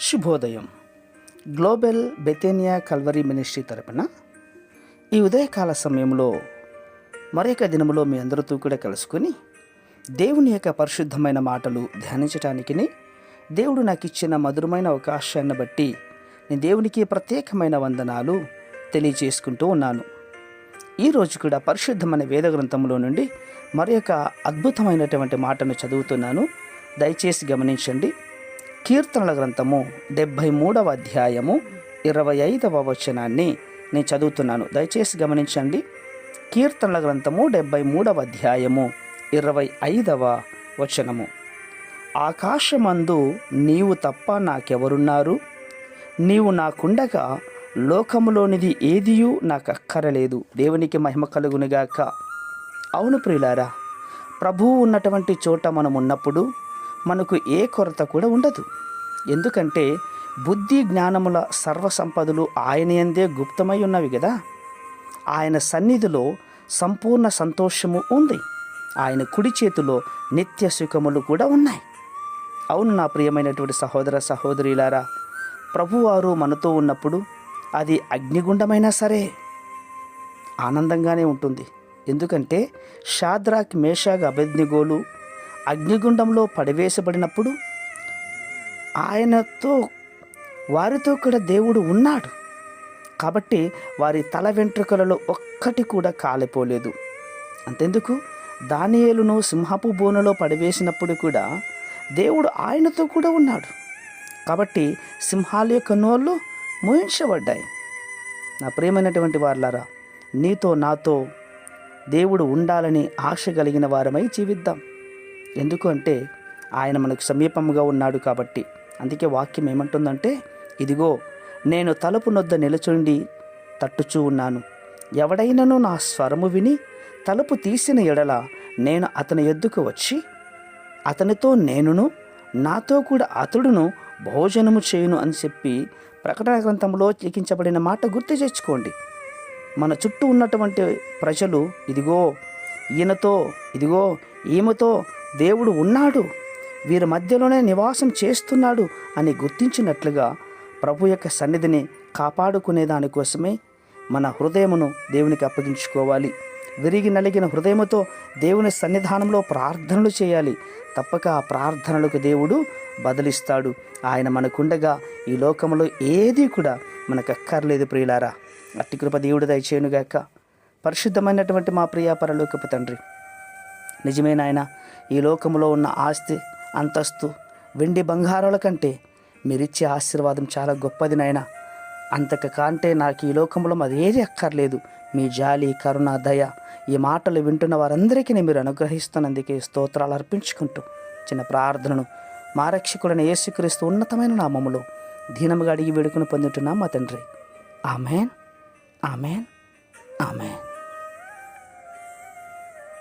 శుభోదయం. Global బెతేనియా Calvary ministry తరపున ఈ ఉదయకాల సమయంలో మరొక దినములో మీ అందరితో కూడా కలుసుకొని దేవుని యొక్క పరిశుద్ధమైన మాటలు ధ్యానించటానికి దేవుడు నాకు ఇచ్చిన మధురమైన అవకాశాన్ని బట్టి నేను దేవునికి ప్రత్యేకమైన వందనాలు తెలియజేసుకుంటూ ఉన్నాను. ఈరోజు కూడా పరిశుద్ధమైన వేద గ్రంథంలో నుండి మరొక అద్భుతమైనటువంటి మాటను చదువుతున్నాను. దయచేసి గమనించండి. కీర్తనల గ్రంథము 73వ అధ్యాయము 25వ వచనాన్ని నేను చదువుతున్నాను. దయచేసి గమనించండి. కీర్తనల గ్రంథము 73వ అధ్యాయము 25వ వచనము. ఆకాశమందు నీవు తప్ప నాకెవరున్నారు? నీవు నాకుండగా లోకములోనిది ఏదియూ నాకు అక్కరలేదు. దేవునికి మహిమ కలుగునుగాక. అవును ప్రియులారా, ప్రభువు ఉన్నటువంటి చోట మనం ఉన్నప్పుడు మనకు ఏ కొరత కూడా ఉండదు. ఎందుకంటే బుద్ధి జ్ఞానముల సర్వసంపదలు ఆయన యందే గుప్తమై ఉన్నవి కదా. ఆయన సన్నిధిలో సంపూర్ణ సంతోషము ఉంది. ఆయన కుడి చేతిలో నిత్య సుఖములు కూడా ఉన్నాయి. అవును నా ప్రియమైనటువంటి సహోదర సహోదరులారా, ప్రభువారు మనతో ఉన్నప్పుడు అది అగ్నిగుండమైనా సరే ఆనందంగానే ఉంటుంది. ఎందుకంటే షాద్రాక్, మేషాక్, అబేద్నెగోలు అగ్నిగుండంలో పడివేసబడినప్పుడు ఆయనతో వారితో కూడా దేవుడు ఉన్నాడు. కాబట్టి వారి తల వెంట్రుకలలో ఒక్కటి కూడా కాలిపోలేదు. అంతెందుకు, దానియేలును సింహపు బోనులో పడివేసినప్పుడు కూడా దేవుడు ఆయనతో కూడా ఉన్నాడు. కాబట్టి సింహాల యొక్క నోళ్ళు మూయించబడ్డాయి. నా ప్రియమైనటువంటి వారులారా, నీతో నాతో దేవుడు ఉండాలని ఆశ కలిగిన వారమై జీవిద్దాం. ఎందుకు అంటే ఆయన మనకు సమీపంగా ఉన్నాడు కాబట్టి. అందుకే వాక్యం ఏమంటుందంటే, ఇదిగో నేను తలుపు నొద్ద నిలుచుండి తట్టుచూ ఉన్నాను. ఎవడైనను నా స్వరము విని తలుపు తీసిన ఎడల నేను అతని యొద్దకు వచ్చి అతనితో నేనును నాతో కూడా అతడును భోజనము చేయును అని చెప్పి ప్రకటన గ్రంథంలో లిఖించబడిన మాట గుర్తు తెచ్చుకోండి. మన చుట్టూ ఉన్నటువంటి ప్రజలు ఇదిగో ఈయనతో, ఇదిగో ఈమెతో దేవుడు ఉన్నాడు, వీరి మధ్యలోనే నివాసం చేస్తున్నాడు అని గుర్తించినట్లుగా ప్రభు యొక్క సన్నిధిని కాపాడుకునే దానికోసమే మన హృదయమును దేవునికి అప్పగించుకోవాలి. విరిగి నలిగిన హృదయముతో దేవుని సన్నిధానంలో ప్రార్థనలు చేయాలి. తప్పక ఆ ప్రార్థనలకు దేవుడు బదులిస్తాడు. ఆయన మనకుండగా ఈ లోకంలో ఏది కూడా మనకు అక్కర్లేదు ప్రియులారా. అట్టి కృప దేవుడు దయచేయునుగాక. పరిశుద్ధమైనటువంటి మా ప్రియ పరలోకపు తండ్రి, నిజమే నాయన, ఈ లోకంలో ఉన్న ఆస్తి, అంతస్తు, వెండి బంగారాల కంటే మీరిచ్చే ఆశీర్వాదం చాలా గొప్పది నాయన. అంతక కంటే నాకు ఈ లోకంలో మరి ఏది అక్కర్లేదు. మీ జాలి, కరుణ, దయ ఈ మాటలు వింటున్న వారందరికీ మీరు అనుగ్రహిస్తున్నందుకే స్తోత్రాలు అర్పించుకుంటూ చిన్న ప్రార్థనను మా రక్షకుడైన యేసుక్రీస్తు ఉన్నతమైన నామములో దీనముగా అడిగి వేడుకుని పొందుతున్నాం మా తండ్రి. Amen, amen, amen.